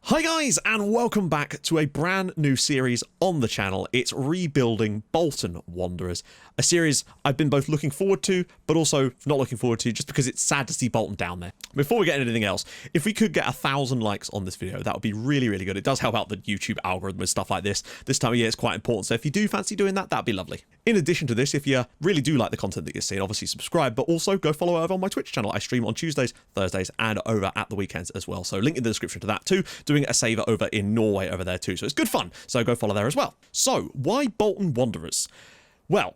Hi guys, and welcome back to a brand new series on the channel. It's rebuilding Bolton Wanderers, a series I've been both looking forward to, but also not looking forward to just because it's sad to see Bolton down there. Before we get into anything else, if we could get 1,000 likes on this video, that would be really, really good. It does help out the YouTube algorithm with stuff like this. This time of year, it's quite important, so if you do fancy doing that, that'd be lovely. In addition to this, if you really do like the content that you're seeing, obviously subscribe, but also go follow over on my Twitch channel. I stream on Tuesdays, Thursdays, and over at the weekends as well. So link in the description to that too. Doing a saver over in Norway over there too. So it's good fun. So go follow there as well. So why Bolton Wanderers? Well,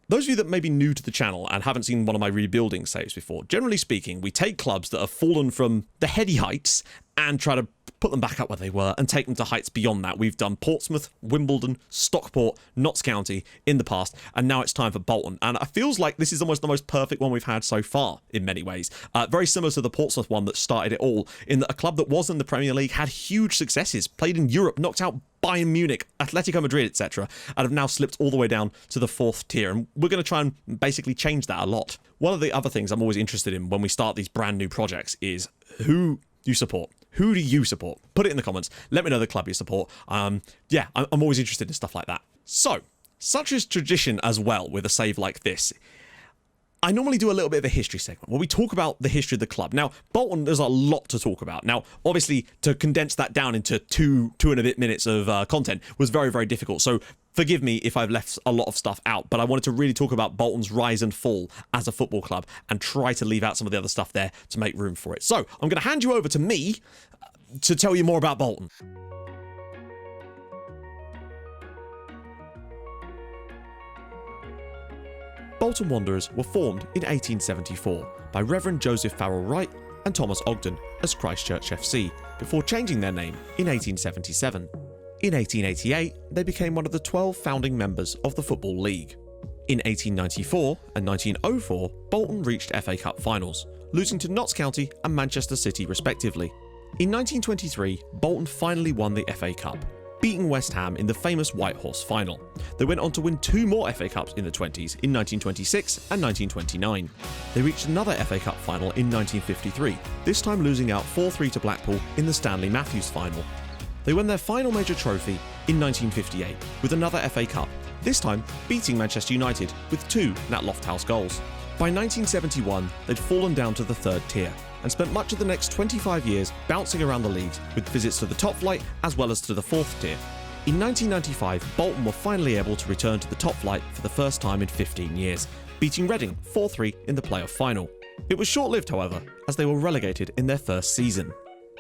those of you that may be new to the channel and haven't seen one of my rebuilding saves before, generally speaking, we take clubs that have fallen from the heady heights and try to put them back up where they were and take them to heights beyond that. We've done Portsmouth, Wimbledon, Stockport, Notts County in the past, and now it's time for Bolton. And it feels like this is almost the most perfect one we've had so far in many ways. Very similar to the Portsmouth one that started it all, in that a club that was in the Premier League had huge successes, played in Europe, knocked out Bayern Munich, Atletico Madrid, etc., and have now slipped all the way down to the 4th tier. And we're going to try and basically change that a lot. One of the other things I'm always interested in when we start these brand new projects is who you support. Who do you support? Put it in the comments. Let me know the club you support. Yeah, I'm always interested in stuff like that. So, such is tradition as well with a save like this. I normally do a little bit of a history segment where we talk about the history of the club. Now, Bolton, there's a lot to talk about. Now, obviously, to condense that down into two and a bit minutes of content was very, very difficult. So forgive me if I've left a lot of stuff out, but I wanted to really talk about Bolton's rise and fall as a football club and try to leave out some of the other stuff there to make room for it. So I'm going to hand you over to me to tell you more about Bolton. Bolton Wanderers were formed in 1874 by Reverend Joseph Farrell Wright and Thomas Ogden as Christchurch FC, before changing their name in 1877. In 1888, they became one of the 12 founding members of the Football League. In 1894 and 1904, Bolton reached FA Cup finals, losing to Notts County and Manchester City respectively. In 1923, Bolton finally won the FA Cup, beating West Ham in the famous White Horse final. They went on to win 2 more FA Cups in the 20s in 1926 and 1929. They reached another FA Cup final in 1953, this time losing out 4-3 to Blackpool in the Stanley Matthews final. They won their final major trophy in 1958 with another FA Cup, this time beating Manchester United with 2 Nat Lofthouse goals. By 1971, they'd fallen down to the 3rd tier and spent much of the next 25 years bouncing around the leagues with visits to the top flight as well as to the 4th tier. In 1995, Bolton were finally able to return to the top flight for the first time in 15 years, beating Reading 4-3 in the playoff final. It was short-lived, however, as they were relegated in their first season.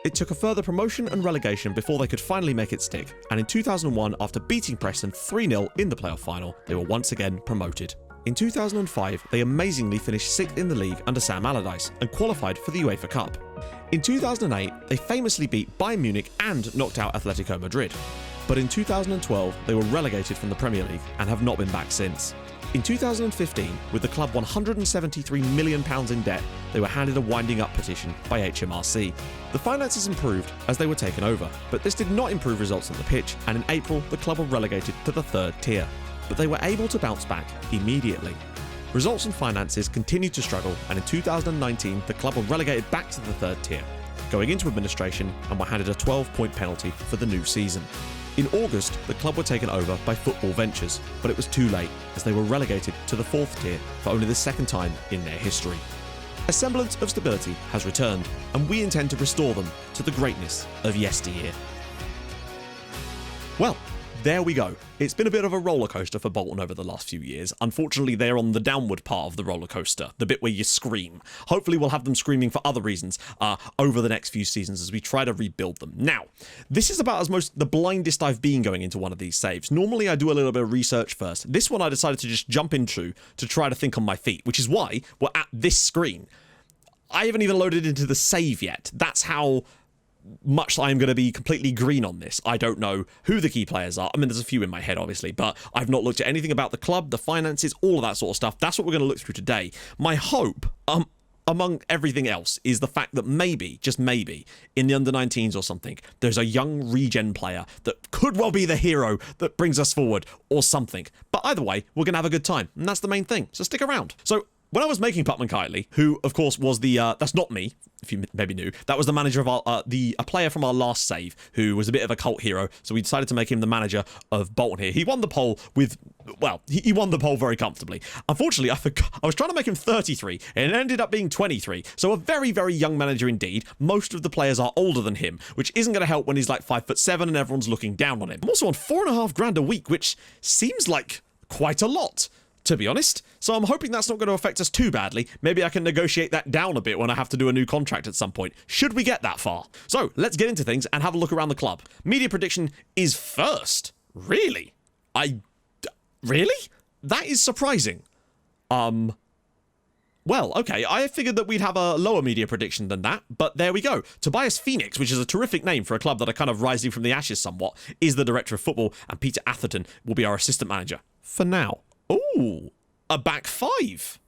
It took a further promotion and relegation before they could finally make it stick, and in 2001, after beating Preston 3-0 in the playoff final, they were once again promoted. In 2005, they amazingly finished 6th in the league under Sam Allardyce and qualified for the UEFA Cup. In 2008, they famously beat Bayern Munich and knocked out Atletico Madrid. But in 2012, they were relegated from the Premier League and have not been back since. In 2015, with the club £173 million in debt, they were handed a winding up petition by HMRC. The finances improved as they were taken over, but this did not improve results on the pitch, and in April, the club were relegated to the 3rd tier. But they were able to bounce back immediately. Results and finances continued to struggle, and in 2019 the club were relegated back to the 3rd tier, going into administration and were handed a 12-point penalty for the new season. In August, the club were taken over by Football Ventures, but it was too late as they were relegated to the 4th tier for only the 2nd time in their history. A semblance of stability has returned, and we intend to restore them to the greatness of yesteryear. Well, there we go. It's been a bit of a roller coaster for Bolton over the last few years. Unfortunately, they're on the downward part of the roller coaster, the bit where you scream. Hopefully, we'll have them screaming for other reasons over the next few seasons as we try to rebuild them. Now, this is about the blindest I've been going into one of these saves. Normally, I do a little bit of research first. This one I decided to just jump into to try to think on my feet, which is why we're at this screen. I haven't even loaded into the save yet. That's how much I am going to be completely green on this. I don't know who the key players are. I mean, there's a few in my head, obviously, but I've not looked at anything about the club, the finances, all of that sort of stuff. That's what we're going to look through today. My hope, among everything else, is the fact that maybe, just maybe, in the under-19s or something, there's a young regen player that could well be the hero that brings us forward or something. But either way, we're going to have a good time, and that's the main thing. So stick around. So when I was making Putman Kiley, who, of course, was the... that's not me, if you maybe knew. That was the manager of our... a player from our last save, who was a bit of a cult hero, so we decided to make him the manager of Bolton here. He won the poll with... Well, he won the poll very comfortably. Unfortunately, I was trying to make him 33, and it ended up being 23. So a very, very young manager indeed. Most of the players are older than him, which isn't going to help when he's like 5'7" and everyone's looking down on him. I'm also on $4,500 a week, which seems like quite a lot, to be honest. So I'm hoping that's not going to affect us too badly. Maybe I can negotiate that down a bit when I have to do a new contract at some point, should we get that far. So let's get into things and have a look around the club. Media prediction is first. Really? Really? That is surprising. Well, okay, I figured that we'd have a lower media prediction than that, but there we go. Tobias Phoenix, which is a terrific name for a club that are kind of rising from the ashes somewhat, is the director of football, and Peter Atherton will be our assistant manager. For now. Ooh, a back five.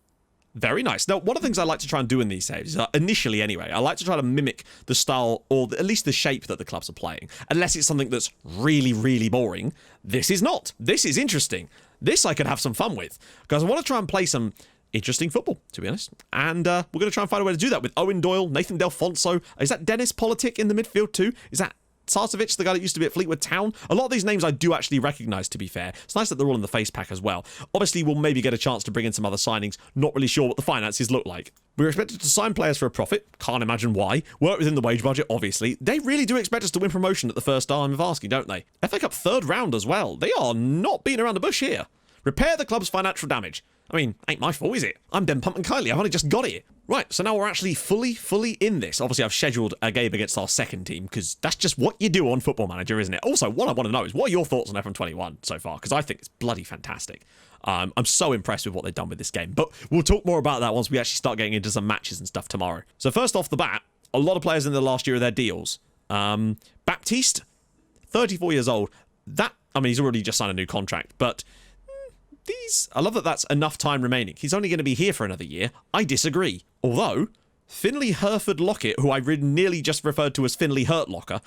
Very nice. Now, one of the things I like to try and do in these saves, initially anyway, I like to try to mimic the style, or at least the shape that the clubs are playing. Unless it's something that's really, really boring. This is not. This is interesting. This I could have some fun with, because I want to try and play some interesting football, to be honest. And we're going to try and find a way to do that with Owen Doyle, Nathan Delfonso. Is that Dennis Politic in the midfield too? Is that Sarcevic, the guy that used to be at Fleetwood Town? A lot of these names I do actually recognise, to be fair. It's nice that they're all in the face pack as well. Obviously, we'll maybe get a chance to bring in some other signings. Not really sure what the finances look like. We're expected to sign players for a profit. Can't imagine why. Work within the wage budget, obviously. They really do expect us to win promotion at the first time of asking, don't they? FA Cup third round as well. They are not beating around the bush here. Repair the club's financial damage. I mean, ain't my fault, is it? I'm Den Pump and Kylie. I've only just got here. Right, so now we're actually fully in this. Obviously, I've scheduled a game against our second team, because that's just what you do on Football Manager, isn't it? Also, what I want to know is, what are your thoughts on FM21 so far? Because I think it's bloody fantastic. I'm so impressed with what they've done with this game. But we'll talk more about that once we actually start getting into some matches and stuff tomorrow. So first off the bat, a lot of players in the last year of their deals. Baptiste, 34 years old. I mean, he's already just signed a new contract, but... I love that that's enough time remaining. He's only going to be here for another year. I disagree. Although, Finley Herford Lockett, who I nearly just referred to as Finley Hurtlocker,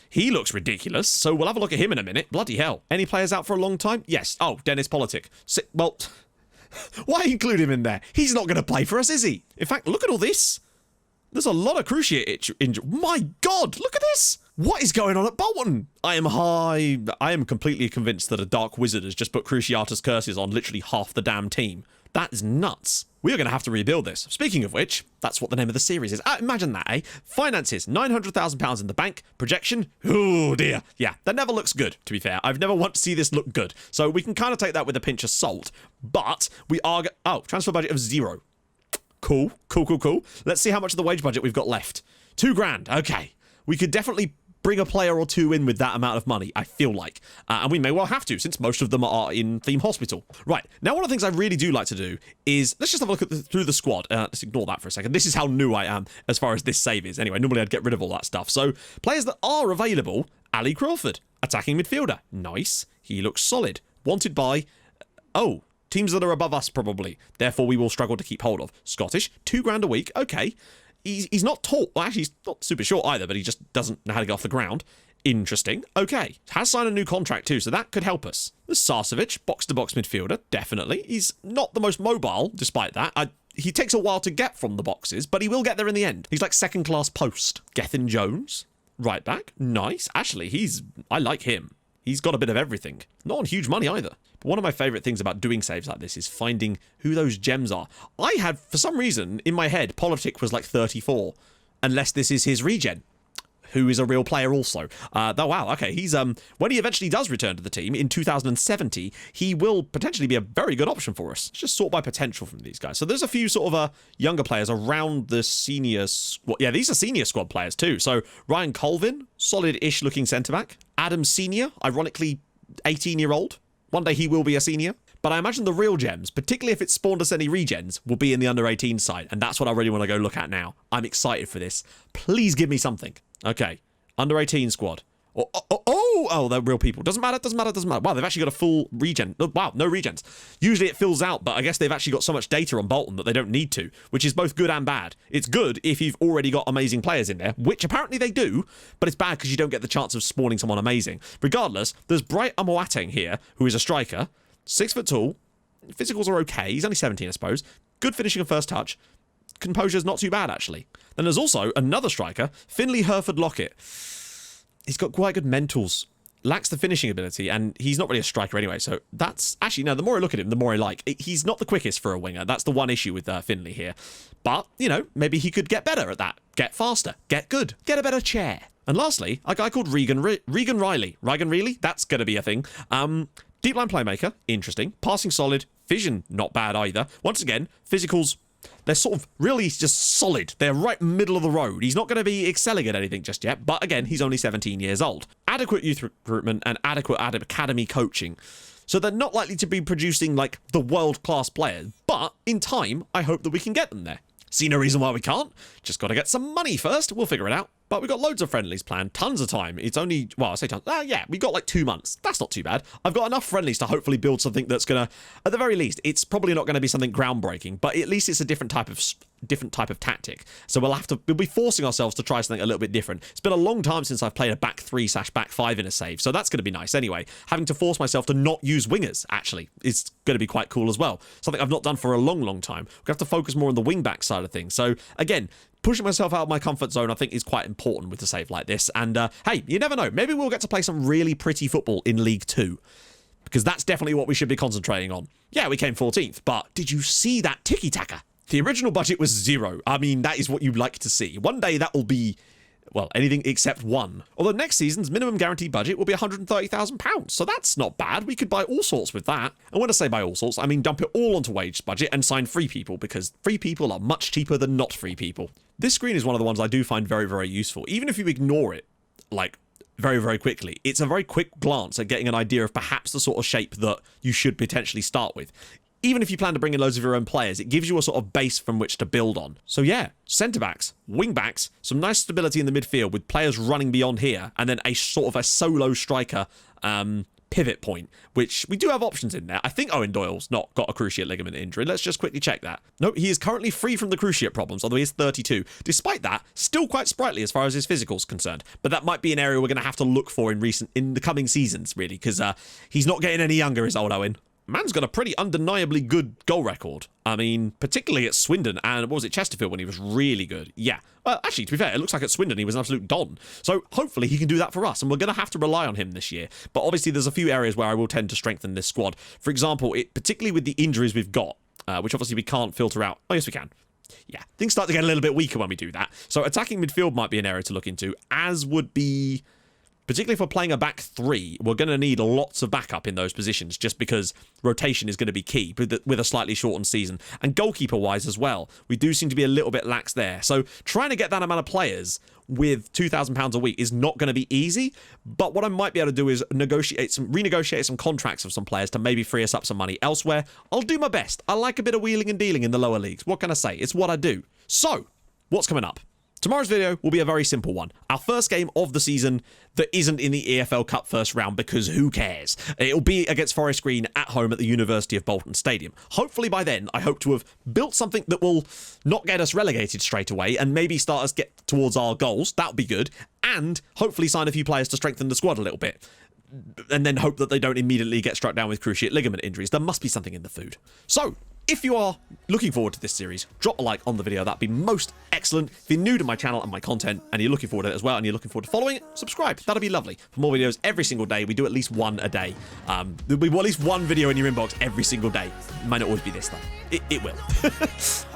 he looks ridiculous, so we'll have a look at him in a minute. Bloody hell. Any players out for a long time? Yes. Oh, Dennis Politic. Well, why include him in there? He's not going to play for us, is he? In fact, look at all this. There's a lot of cruciate injury. My God, look at this. What is going on at Bolton? I am completely convinced that a dark wizard has just put Cruciatus curses on literally half the damn team. That is nuts. We are going to have to rebuild this. Speaking of which, that's what the name of the series is. Imagine that, eh? Finances, £900,000 in the bank. Projection, oh dear. Yeah, that never looks good, to be fair. I've never want to see this look good. So we can kind of take that with a pinch of salt. But we are... Oh, transfer budget of 0. Cool. Let's see how much of the wage budget we've got left. £2,000. Okay. We could definitely bring a player or two in with that amount of money, I feel like. And we may well have to, since most of them are in Theme Hospital. Right. Now, one of the things I really do like to do is... Let's just have a look through the squad. Let's ignore that for a second. This is how new I am as far as this save is. Anyway, normally I'd get rid of all that stuff. So, players that are available. Ali Crawford. Attacking midfielder. Nice. He looks solid. Wanted by... Oh... Teams that are above us, probably. Therefore, we will struggle to keep hold of. Scottish, £2,000 a week. Okay. He's not tall. Well, actually, he's not super short either, but he just doesn't know how to get off the ground. Interesting. Okay. Has signed a new contract too, so that could help us. There's Sarcevic, box-to-box midfielder. Definitely. He's not the most mobile, despite that. He takes a while to get from the boxes, but he will get there in the end. He's like second-class post. Gethin Jones, right back. Nice. Actually, I like him. He's got a bit of everything. Not on huge money either. But one of my favourite things about doing saves like this is finding who those gems are. I had, for some reason, in my head, Politic was like 34. Unless this is his regen, who is a real player also. Oh, wow, okay. He's when he eventually does return to the team in 2070, he will potentially be a very good option for us. Let's just sort by potential from these guys. So there's a few sort of younger players around the senior squad. Yeah, these are senior squad players too. So Ryan Colvin, solid-ish looking centre-back. Adam Senior, ironically 18-year-old. One day he will be a senior. But I imagine the real gems, particularly if it's spawned us any regens, will be in the under-18 side. And that's what I really want to go look at now. I'm excited for this. Please give me something. Okay. Under-18 squad. Oh, they're real people. Doesn't matter. Wow, they've actually got a full regen. Oh, wow, no regens. Usually it fills out, but I guess they've actually got so much data on Bolton that they don't need to, which is both good and bad. It's good if you've already got amazing players in there, which apparently they do, but it's bad because you don't get the chance of spawning someone amazing. Regardless, there's Bright Amoateng here, who is a striker, 6 foot tall. Physicals are okay. He's only 17, I suppose. good finishing and first touch. Composure's not too bad, actually. Then there's also another striker, Finley Hereford-Lockett. He's got quite good mentals. Lacks the finishing ability, and he's not really a striker anyway, so that's... Actually, no, the more I look at him, the more I like. He's not the quickest for a winger. That's the one issue with Finley here. But, you know, maybe he could get better at that. Get faster. Get good. Get a better chair. And lastly, a guy called Regan Riley. Regan Riley? That's going to be a thing. Deep line playmaker. Interesting. Passing solid. Vision, not bad either. Once again, physicals... They're sort of really just solid. They're right middle of the road. He's not going to be excelling at anything just yet, but again, he's only 17 years old. Adequate youth recruitment and adequate academy coaching. So they're not likely to be producing like the world-class players, but in time, I hope that we can get them there. See no reason why we can't. Just got to get some money first. We'll figure it out. But we've got loads of friendlies planned. Tons of time. It's only, well, I say tons. Yeah, we got like 2 months. That's not too bad. I've got enough friendlies to hopefully build something that's going to, at the very least, it's probably not going to be something groundbreaking, but at least it's a different type of tactic. So we'll be forcing ourselves to try something a little bit different. It's been a long time since I've played a back 3/back 5 in a save, so that's going to be nice anyway. Having to force myself to not use wingers, actually, is going to be quite cool as well. Something I've not done for a long time. We're going to have to focus more on the wing-back side of things. So, again, pushing myself out of my comfort zone, I think, is quite important with a save like this. And, hey, you never know. Maybe we'll get to play some really pretty football in League 2. Because that's definitely what we should be concentrating on. Yeah, we came 14th, but did you see that tiki-taka? The original budget was 0. I mean, that is what you'd like to see. One day that will be, well, anything except 1. Although next season's minimum guaranteed budget will be £130,000. So that's not bad. We could buy all sorts with that. And when I say buy all sorts, I mean dump it all onto wage budget and sign free people, because free people are much cheaper than not free people. This screen is one of the ones I do find very, very useful. Even if you ignore it, like, very, very quickly. It's a very quick glance at getting an idea of perhaps the sort of shape that you should potentially start with. Even if you plan to bring in loads of your own players, it gives you a sort of base from which to build on. So yeah, centre-backs, wing-backs, some nice stability in the midfield with players running beyond here, and then a sort of a solo striker pivot point, which we do have options in there. I think Owen Doyle's not got a cruciate ligament injury. Let's just quickly check that. No, he is currently free from the cruciate problems, although he is 32. Despite that, still quite sprightly as far as his physical's concerned. But that might be an area we're going to have to look for in the coming seasons, really, because he's not getting any younger, is old Owen. Man's got a pretty undeniably good goal record. I mean, particularly at Swindon and, what was it, Chesterfield, when he was really good. Yeah. Well, actually, to be fair, it looks like at Swindon he was an absolute don. So hopefully he can do that for us, and we're going to have to rely on him this year. But obviously there's a few areas where I will tend to strengthen this squad. For example, particularly with the injuries we've got, which obviously we can't filter out. Oh, yes, we can. Yeah, things start to get a little bit weaker when we do that. So attacking midfield might be an area to look into, as would be... Particularly if we're playing a back 3, we're going to need lots of backup in those positions, just because rotation is going to be key with a slightly shortened season. And goalkeeper-wise as well, we do seem to be a little bit lax there. So trying to get that amount of players with £2,000 a week is not going to be easy. But what I might be able to do is renegotiate some contracts of some players to maybe free us up some money elsewhere. I'll do my best. I like a bit of wheeling and dealing in the lower leagues. What can I say? It's what I do. So, what's coming up? Tomorrow's video will be a very simple one. Our first game of the season that isn't in the EFL Cup first round, because who cares? It'll be against Forest Green at home at the University of Bolton Stadium. Hopefully by then, I hope to have built something that will not get us relegated straight away and maybe start us get towards our goals. That would be good. And hopefully sign a few players to strengthen the squad a little bit. And then hope that they don't immediately get struck down with cruciate ligament injuries. There must be something in the food. So, if you are looking forward to this series, drop a like on the video. That'd be most excellent. If you're new to my channel and my content and you're looking forward to it as well and you're looking forward to following it, subscribe. That'd be lovely. For more videos every single day, we do at least one a day. There'll be at least one video in your inbox every single day. It might not always be this though. It will.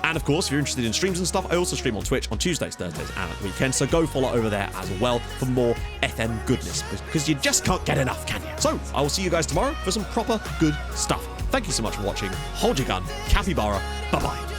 And of course, if you're interested in streams and stuff, I also stream on Twitch on Tuesdays, Thursdays and at the weekend. So go follow over there as well for more FM goodness, because you just can't get enough, can you? So I will see you guys tomorrow for some proper good stuff. Thank you so much for watching. Hold your gun. Capybara. Bye-bye.